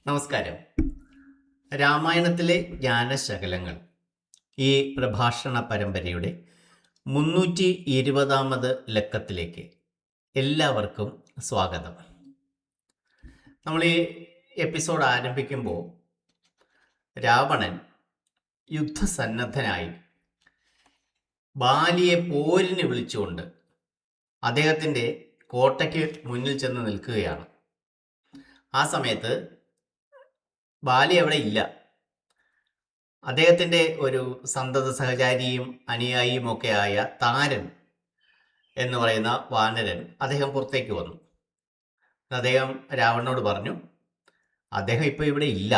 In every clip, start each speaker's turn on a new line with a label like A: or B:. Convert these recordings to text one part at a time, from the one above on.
A: നമസ്കാരം. രാമായണത്തിലെ ജ്ഞാനശകലങ്ങൾ ഈ പ്രഭാഷണ പരമ്പരയുടെ 320 ലക്കത്തിലേക്ക് എല്ലാവർക്കും സ്വാഗതം. നമ്മൾ ഈ എപ്പിസോഡ് ആരംഭിക്കുമ്പോൾ രാവണൻ യുദ്ധസന്നദ്ധനായി ബാലിയെ പോരിന് വിളിച്ചുകൊണ്ട് അദ്ദേഹത്തിൻ്റെ കോട്ടയ്ക്ക് മുന്നിൽ ചെന്ന് നിൽക്കുകയാണ്. ആ സമയത്ത് ബാലി അവിടെ ഇല്ല. അദ്ദേഹത്തിൻ്റെ ഒരു സന്തത സഹചാരിയും അനുയായിയും ഒക്കെ ആയ താരൻ എന്ന് പറയുന്ന വാനരൻ അദ്ദേഹം പുറത്തേക്ക് വന്നു. അദ്ദേഹം രാവണനോട് പറഞ്ഞു, അദ്ദേഹം ഇപ്പോൾ ഇവിടെ ഇല്ല.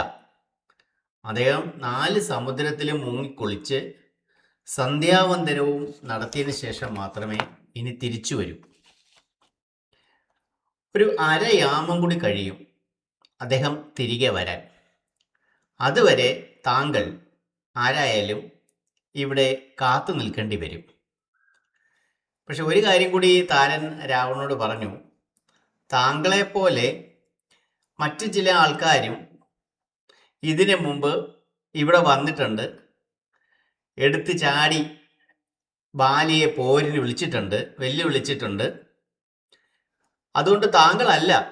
A: അദ്ദേഹം 4 സമുദ്രത്തിലും മുങ്ങിക്കുളിച്ച് സന്ധ്യാവന്ദനവും നടത്തിയതിന് ശേഷം മാത്രമേ ഇനി തിരിച്ചു വരൂ. ഒരു അരയാമം കൂടി കഴിയും അദ്ദേഹം തിരികെ വരാൻ. അതുവരെ താങ്കൾ ആരായാലും ഇവിടെ കാത്തു നിൽക്കേണ്ടി വരും. പക്ഷെ ഒരു കാര്യം കൂടി താരൻ രാവണനോട് പറഞ്ഞു, താങ്കളെപ്പോലെ മറ്റു ചില ആൾക്കാരും ഇതിനു മുമ്പ് ഇവിടെ വന്നിട്ടുണ്ട്, എടുത്ത് ചാടി ബാലിയെ പോരിന് വിളിച്ചിട്ടുണ്ട്, വെല്ലുവിളിച്ചിട്ടുണ്ട്. അതുകൊണ്ട് താങ്കളല്ല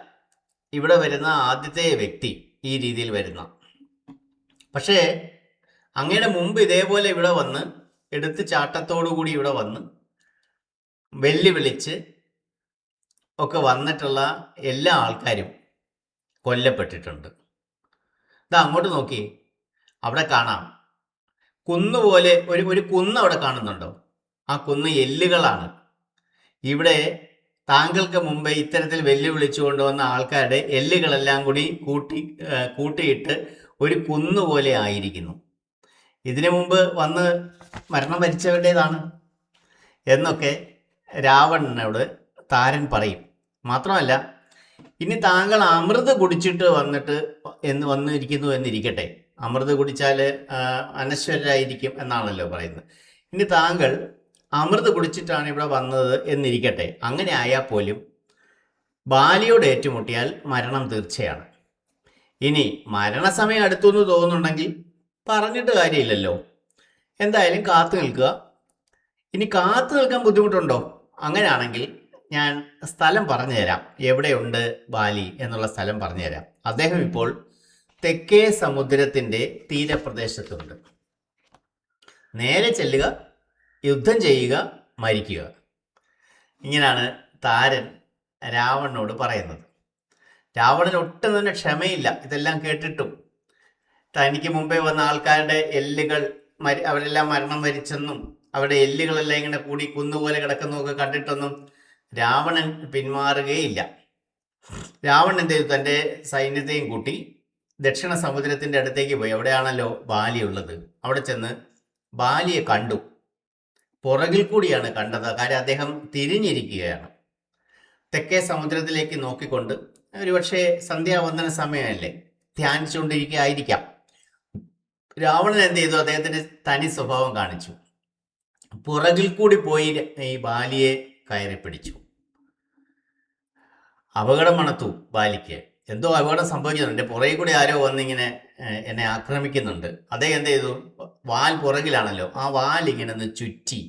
A: ഇവിടെ വരുന്ന ആദ്യത്തെ വ്യക്തി, ഈ രീതിയിൽ വരുന്ന. പക്ഷേ അങ്ങയുടെ മുമ്പ് ഇതേപോലെ ഇവിടെ വന്ന് എടുത്ത് ചാട്ടത്തോടു കൂടി ഇവിടെ വന്ന് വെല്ലുവിളിച്ച് ഒക്കെ വന്നിട്ടുള്ള എല്ലാ ആൾക്കാരും കൊല്ലപ്പെട്ടിട്ടുണ്ട്. ഇതാ അങ്ങോട്ട് നോക്കി, അവിടെ കാണാം കുന്നുപോലെ ഒരു കുന്ന് അവിടെ കാണുന്നുണ്ടോ? ആ കുന്ന് എല്ലുകളാണ്. ഇവിടെ താങ്കൾക്ക് മുമ്പേ ഇത്തരത്തിൽ വെല്ലുവിളിച്ചു കൊണ്ടുവന്ന ആൾക്കാരുടെ എല്ലുകളെല്ലാം കൂടി കൂട്ടിയിട്ട് ഒരു കുന്നുപോലെ ആയിരിക്കുന്നു. ഇതിനു മുമ്പ് വന്ന് മരണം വരിച്ചവരുടേതാണ് എന്നൊക്കെ രാവണനോട് താരൻ പറയും. മാത്രമല്ല, ഇനി താങ്കൾ അമൃത് കുടിച്ചിട്ട് വന്നിരിക്കുന്നു എന്നിരിക്കട്ടെ. അമൃത് കുടിച്ചാൽ അനശ്വരരായിരിക്കും എന്നാണല്ലോ പറയുന്നത്. ഇനി താങ്കൾ അമൃത് കുടിച്ചിട്ടാണ് ഇവിടെ വന്നത് എന്നിരിക്കട്ടെ. അങ്ങനെ ആയാൽ പോലും ബാലിയോട് ഏറ്റുമുട്ടിയാൽ മരണം തീർച്ചയാണ്. ഇനി മരണസമയം അടുത്തുനിന്ന് തോന്നുന്നുണ്ടെങ്കിൽ പറഞ്ഞിട്ട് കാര്യമില്ലല്ലോ. എന്തായാലും കാത്തു നിൽക്കുക. ഇനി കാത്തു നിൽക്കാൻ ബുദ്ധിമുട്ടുണ്ടോ? അങ്ങനെയാണെങ്കിൽ ഞാൻ സ്ഥലം പറഞ്ഞു തരാം, എവിടെയുണ്ട് ബാലി എന്നുള്ള സ്ഥലം പറഞ്ഞു തരാം. അദ്ദേഹം ഇപ്പോൾ തെക്കേ സമുദ്രത്തിൻ്റെ തീരപ്രദേശത്തുണ്ട്. നേരെ ചെല്ലുക, യുദ്ധം ചെയ്യുക, മരിക്കുക. ഇങ്ങനെയാണ് താരൻ രാവണനോട് പറയുന്നത്. രാവണന് ഒട്ടും തന്നെ ക്ഷമയില്ല. ഇതെല്ലാം കേട്ടിട്ടും തനിക്ക് മുമ്പേ വന്ന ആൾക്കാരുടെ എല്ലുകൾ അവരെല്ലാം മരണം വരിച്ചെന്നും അവരുടെ എല്ലുകളെല്ലാം ഇങ്ങനെ കൂടി കുന്നുപോലെ കിടക്കുന്നതൊക്കെ കണ്ടിട്ടൊന്നും രാവണൻ പിന്മാറുകയില്ല. രാവണൻ എന്ത് ചെയ്തു? തൻ്റെ സൈന്യത്തെയും കൂട്ടി ദക്ഷിണ സമുദ്രത്തിൻ്റെ അടുത്തേക്ക് പോയി. അവിടെയാണല്ലോ ബാലി ഉള്ളത്. അവിടെ ചെന്ന് ബാലിയെ കണ്ടു. പുറകിൽ കൂടിയാണ് കണ്ടത്. കാര്യം അദ്ദേഹം തിരിഞ്ഞിരിക്കുകയാണ്. തെക്കേ സമുദ്രത്തിലേക്ക് നോക്കിക്കൊണ്ട്, ഒരുപക്ഷെ സന്ധ്യാവന്ദന സമയമല്ലേ, ധ്യാനിച്ചുകൊണ്ടിരിക്കുകയായിരിക്കാം. രാവണൻ എന്ത് ചെയ്തു? അദ്ദേഹത്തിൻ്റെ തനി സ്വഭാവം കാണിച്ചു. പുറകിൽ കൂടി പോയി ഈ ബാലിയെ കയറി പിടിച്ചു. അപകടം മണത്തു ബാലിക്ക്. എന്തോ അപകടം സംഭവിക്കുന്നുണ്ട്. എൻ്റെ പുറകിൽ കൂടി ആരോ വന്നിങ്ങനെ എന്നെ ആക്രമിക്കുന്നുണ്ട്. അദ്ദേഹം എന്ത് ചെയ്തു? വാൽ പുറകിലാണല്ലോ, ആ വാലിങ്ങനെ ഒന്ന് ചുറ്റി.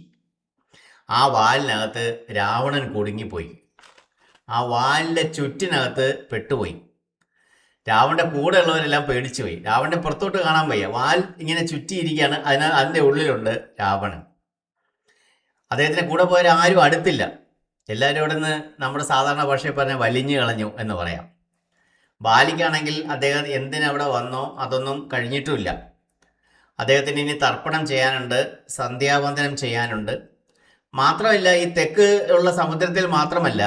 A: ആ വാലിനകത്ത് രാവണൻ കുടുങ്ങിപ്പോയി. ആ വാലിൻ്റെ ചുറ്റിനകത്ത് പെട്ടുപോയി. രാവണൻ്റെ കൂടെ ഉള്ളവരെല്ലാം പേടിച്ചു പോയി. രാവണനെ പുറത്തോട്ട് കാണാൻ വയ്യ. വാൽ ഇങ്ങനെ ചുറ്റിയിരിക്കുകയാണ്. അതിൻ്റെ ഉള്ളിലുണ്ട് രാവണൻ. അദ്ദേഹത്തിൻ്റെ കൂടെ പോയവരാരും അടുത്തില്ല. എല്ലാവരും ഇവിടെ നിന്ന് നമ്മുടെ സാധാരണ ഭാഷയിൽ പറഞ്ഞാൽ വലിഞ്ഞു കളഞ്ഞു എന്ന് പറയാം. ബാലിക്കാണെങ്കിൽ അദ്ദേഹം എന്തിനവിടെ വന്നോ അതൊന്നും കഴിഞ്ഞിട്ടുമില്ല. അദ്ദേഹത്തിന് ഇനി തർപ്പണം ചെയ്യാനുണ്ട്, സന്ധ്യാവന്ദനം ചെയ്യാനുണ്ട്. മാത്രമല്ല, ഈ തെക്ക് ഉള്ള സമുദ്രത്തിൽ മാത്രമല്ല,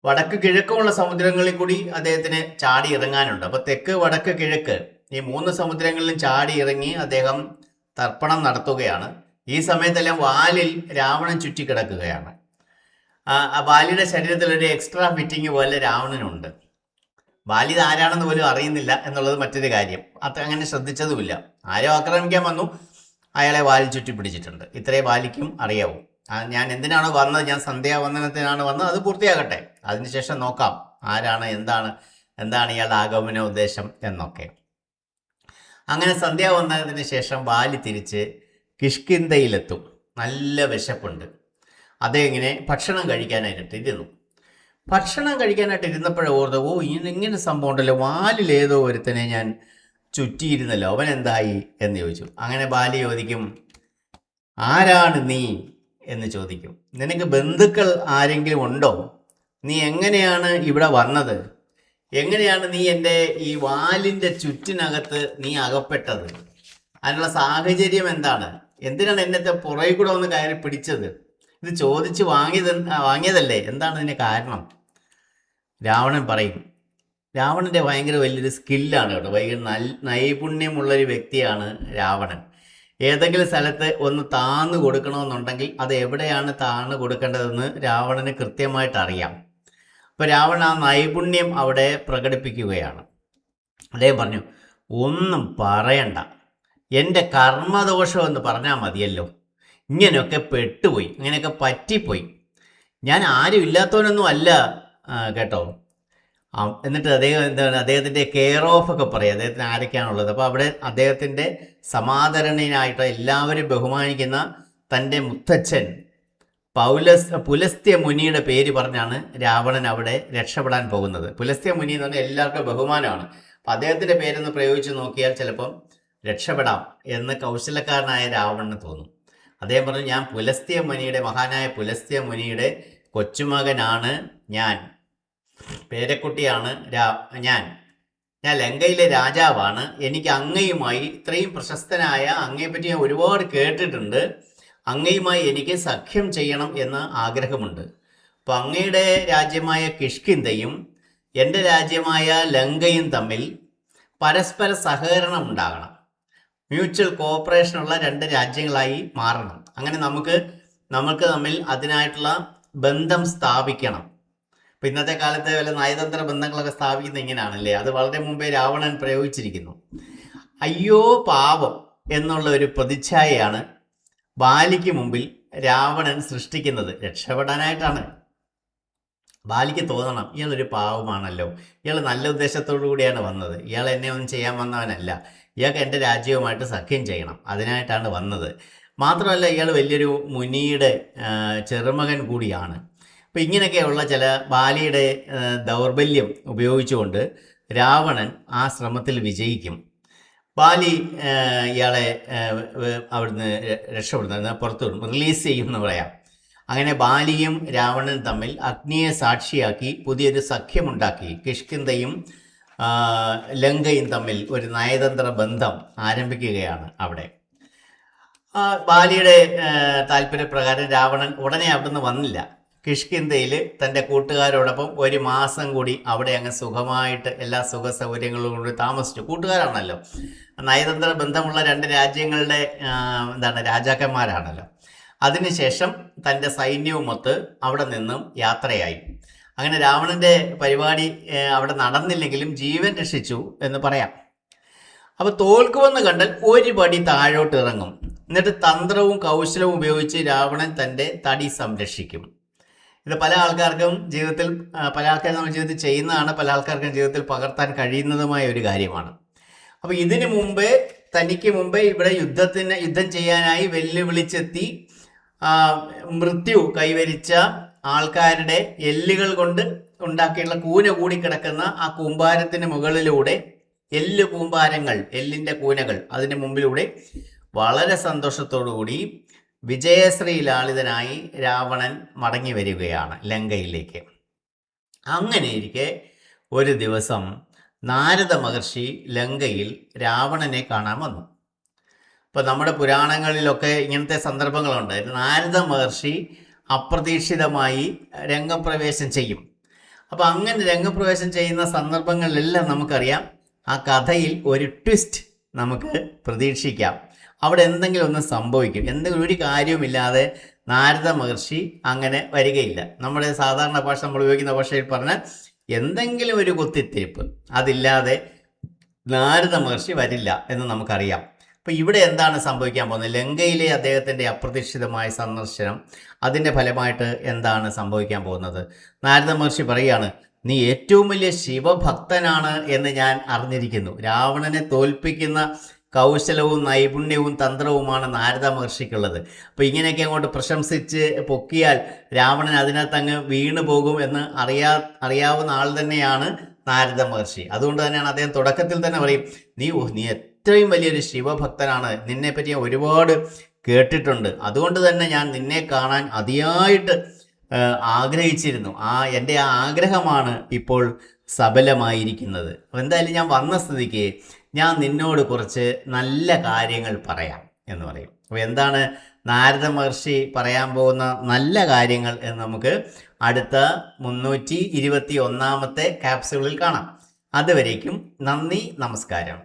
A: വടക്ക് കിഴക്കുമുള്ള സമുദ്രങ്ങളിൽ കൂടി അദ്ദേഹത്തിന് ചാടി ഇറങ്ങാനുണ്ട്. അപ്പോൾ തെക്ക്, വടക്ക്, കിഴക്ക് ഈ 3 സമുദ്രങ്ങളിലും ചാടി ഇറങ്ങി അദ്ദേഹം തർപ്പണം നടത്തുകയാണ്. ഈ സമയത്തെല്ലാം വാലിൽ രാവണൻ ചുറ്റിക്കിടക്കുകയാണ്. ആ ബാലിയുടെ ശരീരത്തിലൊരു എക്സ്ട്രാ ഫിറ്റിങ് പോലെ രാവണനുണ്ട്. ബാലി ആരാണെന്ന് പോലും അറിയുന്നില്ല എന്നുള്ളത് മറ്റൊരു കാര്യം. അങ്ങനെ ശ്രദ്ധിച്ചതുമില്ല. ആരോ ആക്രമിക്കാൻ വന്നു, അയാളെ വാലിൽ ചുറ്റി പിടിച്ചിട്ടുണ്ട്. ഇത്രേ ബാലിക്കും അറിയാവൂ. ഞാൻ എന്തിനാണോ വന്നത്, ഞാൻ സന്ധ്യാവന്ദനത്തിനാണ് വന്നത്, അത് പൂർത്തിയാകട്ടെ, അതിനുശേഷം നോക്കാം ആരാണ് എന്താണ് എന്താണ് ഇയാളുടെ ആഗമന ഉദ്ദേശം എന്നൊക്കെ. അങ്ങനെ സന്ധ്യാവന്തനത്തിന് ശേഷം ബാലി തിരിച്ച് കിഷ്കിന്ധയിലെത്തും. നല്ല വിശപ്പുണ്ട്. അദ്ദേഹം ഇങ്ങനെ ഭക്ഷണം കഴിക്കാനായിട്ട് ഇരുന്നു. ഭക്ഷണം കഴിക്കാനായിട്ട് ഇരുന്നപ്പോഴേ ഓർത്ത്, ഓ ഇങ്ങനെ സംഭവം ഉണ്ടല്ലോ, വാലിലേതോ ഒരുത്തനെ ഞാൻ ചുറ്റിയിരുന്നല്ലോ, അവൻ എന്തായി എന്ന് ചോദിച്ചു. അങ്ങനെ ബാലി ചോദിക്കും, ആരാണ് നീ എന്ന് ചോദിക്കും. നിനക്ക് ബന്ധുക്കൾ ആരെങ്കിലും ഉണ്ടോ? നീ എങ്ങനെയാണ് ഇവിടെ വന്നത്? എങ്ങനെയാണ് നീ എൻ്റെ ഈ വാലിൻ്റെ ചുറ്റിനകത്ത് നീ അകപ്പെട്ടത്? അതിനുള്ള സാഹചര്യം എന്താണ്? എന്തിനാണ് എന്നത്തെ പുറകെ കൂടെ ഒന്ന് കയറി പിടിച്ചത്? ഇത് ചോദിച്ച് വാങ്ങിയതല്ലേ, എന്താണ് ഇതിന് കാരണം? രാവണൻ പറയും. രാവണൻ്റെ ഭയങ്കര വലിയൊരു സ്കില്ലാണ് കേട്ടോ, ഭയങ്കര നൈപുണ്യമുള്ളൊരു വ്യക്തിയാണ് രാവണൻ. ഏതെങ്കിലും സ്ഥലത്ത് ഒന്ന് താന്നു കൊടുക്കണമെന്നുണ്ടെങ്കിൽ അത് എവിടെയാണ് താന്നു കൊടുക്കേണ്ടതെന്ന് രാവണന് കൃത്യമായിട്ട് അറിയാം. അപ്പോൾ രാവണൻ ആ നൈപുണ്യം അവിടെ പ്രകടിപ്പിക്കുകയാണ്. അദ്ദേഹം പറഞ്ഞു, ഒന്നും പറയണ്ട, എൻ്റെ കർമ്മദോഷം എന്ന് പറഞ്ഞാൽ മതിയല്ലോ. ഇങ്ങനെയൊക്കെ പെട്ടുപോയി, ഇങ്ങനെയൊക്കെ പറ്റിപ്പോയി. ഞാൻ ആരും ഇല്ലാത്തവനൊന്നും അല്ല കേട്ടോ. എന്നിട്ട് അദ്ദേഹം എന്താണ്, അദ്ദേഹത്തിൻ്റെ കെയർ ഓഫ് ഒക്കെ പറയും, അദ്ദേഹത്തിന് ആരൊക്കെയാണുള്ളത്. അപ്പോൾ അവിടെ അദ്ദേഹത്തിൻ്റെ സമാദരണീയനായിട്ട് എല്ലാവരും ബഹുമാനിക്കുന്ന തൻ്റെ മുത്തച്ഛൻ പുലസ്ത്യ മുനിയുടെ പേര് പറഞ്ഞാണ് രാവണൻ അവിടെ രക്ഷപ്പെടാൻ പോകുന്നത്. പുലസ്ത്യ മുനി എന്ന് പറഞ്ഞാൽ എല്ലാവർക്കും ബഹുമാനമാണ്. അപ്പം അദ്ദേഹത്തിൻ്റെ പേരൊന്ന് പ്രയോഗിച്ച് നോക്കിയാൽ ചിലപ്പം രക്ഷപ്പെടാം എന്ന് കൗശലക്കാരനായ രാവണന് തോന്നും. അദ്ദേഹം പറഞ്ഞു, ഞാൻ പുലസ്ത്യ മുനിയുടെ, മഹാനായ പുലസ്ത്യ മുനിയുടെ കൊച്ചുമകനാണ്, ഞാൻ പേരക്കുട്ടിയാണ് ഞാൻ ലങ്കയിലെ രാജാവാണ്. എനിക്ക് അങ്ങയുമായി, ഇത്രയും പ്രശസ്തനായ അങ്ങയെപ്പറ്റി ഞാൻ ഒരുപാട് കേട്ടിട്ടുണ്ട്, അങ്ങയുമായി എനിക്ക് സഖ്യം ചെയ്യണം എന്ന് ആഗ്രഹമുണ്ട്. അപ്പം അങ്ങയുടെ രാജ്യമായ കിഷ്കിന്ധയും എൻ്റെ രാജ്യമായ ലങ്കയും തമ്മിൽ പരസ്പര സഹകരണം ഉണ്ടാകണം, മ്യൂച്വൽ കോഓപ്പറേഷനുള്ള രണ്ട് രാജ്യങ്ങളായി മാറണം. അങ്ങനെ നമുക്ക് തമ്മിൽ അതിനായിട്ടുള്ള ബന്ധം സ്ഥാപിക്കണം. അപ്പം ഇന്നത്തെ കാലത്തെ വല്ല നയതന്ത്ര ബന്ധങ്ങളൊക്കെ സ്ഥാപിക്കുന്നത് ഇങ്ങനെയാണല്ലേ, അത് വളരെ മുമ്പേ രാവണൻ പ്രയോഗിച്ചിരിക്കുന്നു. അയ്യോ പാവം എന്നുള്ള ഒരു പ്രതിച്ഛായയാണ് ബാലിക്ക് മുമ്പിൽ രാവണൻ സൃഷ്ടിക്കുന്നത്. രക്ഷപ്പെടാനായിട്ടാണ്. ബാലിക്ക് തോന്നണം, ഇയാളൊരു പാവമാണല്ലോ, ഇയാൾ നല്ല ഉദ്ദേശത്തോടു കൂടിയാണ് വന്നത്, ഇയാൾ എന്നെ ഒന്നും ചെയ്യാൻ വന്നവനല്ല, ഇയാൾക്ക് എൻ്റെ രാജ്യവുമായിട്ട് സഖ്യം ചെയ്യണം, അതിനായിട്ടാണ് വന്നത്. മാത്രമല്ല ഇയാൾ വലിയൊരു മുനിയുടെ ചെറുമകൻ കൂടിയാണ്. അപ്പോൾ ഇങ്ങനെയൊക്കെയുള്ള ചില ബാലിയുടെ ദൗർബല്യം ഉപയോഗിച്ചുകൊണ്ട് രാവണൻ ആ ശ്രമത്തിൽ വിജയിക്കും. ബാലി ഇയാളെ അവിടുന്ന് രക്ഷപ്പെടുന്ന പുറത്തു റിലീസ് ചെയ്യും എന്ന് പറയാം. അങ്ങനെ ബാലിയും രാവണനും തമ്മിൽ അഗ്നിയെ സാക്ഷിയാക്കി പുതിയൊരു സഖ്യമുണ്ടാക്കി. കിഷ്കിന്ധയും ലങ്കയും തമ്മിൽ ഒരു നയതന്ത്ര ബന്ധം ആരംഭിക്കുകയാണ് അവിടെ. ബാലിയുടെ താല്പര്യപ്രകാരം രാവണൻ ഉടനെ അവിടുന്ന് വന്നില്ല. കിഷ്കിന്ധയിൽ തൻ്റെ കൂട്ടുകാരോടൊപ്പം ഒരു മാസം കൂടി അവിടെ അങ്ങ് സുഖമായിട്ട് എല്ലാ സുഖ സൗകര്യങ്ങളും കൂടി താമസിച്ചു. കൂട്ടുകാരാണല്ലോ, നയതന്ത്ര ബന്ധമുള്ള രണ്ട് രാജ്യങ്ങളുടെ രാജാക്കന്മാരാണല്ലോ. അതിനുശേഷം തൻ്റെ സൈന്യവുമൊത്ത് അവിടെ നിന്നും യാത്രയായി. അങ്ങനെ രാവണൻ്റെ പരിപാടി അവിടെ നടന്നില്ലെങ്കിലും ജീവൻ രക്ഷിച്ചു എന്ന് പറയാം. അപ്പോൾ തോൽക്കുമെന്ന് കണ്ടാൽ ഒരു പടി താഴോട്ട് ഇറങ്ങും. എന്നിട്ട് തന്ത്രവും കൗശലവും ഉപയോഗിച്ച് രാവണൻ തൻ്റെ തടി സംരക്ഷിക്കും. ഇത് പല ആൾക്കാർക്കും ജീവിതത്തിൽ, പല ആൾക്കാരും നമ്മൾ ജീവിതത്തിൽ ചെയ്യുന്നതാണ്, പല ആൾക്കാർക്കും ജീവിതത്തിൽ പകർത്താൻ കഴിയുന്നതുമായ ഒരു കാര്യമാണ്. അപ്പോൾ ഇതിനു മുമ്പേ, തനിക്ക് മുമ്പേ ഇവിടെ യുദ്ധം ചെയ്യാനായി വെല്ലുവിളിച്ചെത്തി മൃത്യു കൈവരിച്ച ആൾക്കാരുടെ എല്ലുകൾ കൊണ്ട് ഉണ്ടാക്കിയുള്ള കൂന കൂടിക്കിടക്കുന്ന ആ കൂമ്പാരത്തിന് മുകളിലൂടെ, കൂമ്പാരങ്ങൾ, എല്ലിൻ്റെ കൂനകൾ, അതിന് മുമ്പിലൂടെ വളരെ സന്തോഷത്തോടുകൂടി വിജയശ്രീ ലാളിതനായി രാവണൻ മടങ്ങി വരികയാണ് ലങ്കയിലേക്ക്. അങ്ങനെയിരിക്കെ ഒരു ദിവസം നാരദ മഹർഷി ലങ്കയിൽ രാവണനെ കാണാൻ വന്നു. ഇപ്പോൾ നമ്മുടെ പുരാണങ്ങളിലൊക്കെ ഇങ്ങനത്തെ സന്ദർഭങ്ങളുണ്ട്. നാരദ മഹർഷി അപ്രതീക്ഷിതമായി രംഗപ്രവേശം ചെയ്യും. അപ്പോൾ അങ്ങനെ രംഗപ്രവേശം ചെയ്യുന്ന സന്ദർഭങ്ങളിലെല്ലാം നമുക്കറിയാം, ആ കഥയിൽ ഒരു ട്വിസ്റ്റ് നമുക്ക് പ്രതീക്ഷിക്കാം. അവിടെ എന്തെങ്കിലും ഒന്ന് സംഭവിക്കും. എന്തെങ്കിലും ഒരു കാര്യവുമില്ലാതെ നാരദ മഹർഷി അങ്ങനെ വരികയില്ല. നമ്മുടെ സാധാരണ ഭാഷ, നമ്മൾ ഉപയോഗിക്കുന്ന ഭാഷയിൽ പറഞ്ഞാൽ എന്തെങ്കിലും ഒരു കുത്തിത്തിരിപ്പ്, അതില്ലാതെ നാരദ മഹർഷി വരില്ല എന്ന് നമുക്കറിയാം. അപ്പോൾ ഇവിടെ എന്താണ് സംഭവിക്കാൻ പോകുന്നത്? ലങ്കയിലെ അദ്ദേഹത്തിൻ്റെ അപ്രതീക്ഷിതമായ സന്ദർശനം, അതിൻ്റെ ഫലമായിട്ട് എന്താണ് സംഭവിക്കാൻ പോകുന്നത്? നാരദ മഹർഷി പറയുകയാണ്, നീ ഏറ്റവും വലിയ ശിവഭക്തനാണ് എന്ന് ഞാൻ അറിഞ്ഞിരിക്കുന്നു. രാവണനെ തോൽപ്പിക്കുന്ന കൗശലവും നൈപുണ്യവും തന്ത്രവുമാണ് നാരദ മഹർഷിക്കുള്ളത്. അപ്പോൾ ഇങ്ങനെയൊക്കെ അങ്ങോട്ട് പ്രശംസിച്ച് പൊക്കിയാൽ രാവണൻ അതിനകത്ത് അങ്ങ് വീണു പോകും എന്ന് അറിയാവുന്ന ആൾ തന്നെയാണ് നാരദ മഹർഷി. അതുകൊണ്ട് തന്നെയാണ് അദ്ദേഹം തുടക്കത്തിൽ തന്നെ പറയും, നീ എത്രയും വലിയൊരു ശിവഭക്തനാണ്, നിന്നെപ്പറ്റി ഞാൻ ഒരുപാട് കേട്ടിട്ടുണ്ട്, അതുകൊണ്ട് തന്നെ ഞാൻ നിന്നെ കാണാൻ അതിയായിട്ട് ആഗ്രഹിച്ചിരുന്നു. എൻ്റെ ആ ആഗ്രഹമാണ് ഇപ്പോൾ സഫലമായിരിക്കുന്നത്. അപ്പോൾ എന്തായാലും ഞാൻ വന്ന സ്ഥിതിക്ക് ഞാൻ നിന്നോട് കുറച്ച് നല്ല കാര്യങ്ങൾ പറയാം എന്ന് പറയും. അപ്പോൾ എന്താണ് നാരദ മഹർഷി പറയാൻ പോകുന്ന നല്ല കാര്യങ്ങൾ എന്ന് നമുക്ക് അടുത്ത 321 ക്യാപ്സ്യൂളിൽ കാണാം. അതുവരേക്കും നന്ദി, നമസ്കാരം.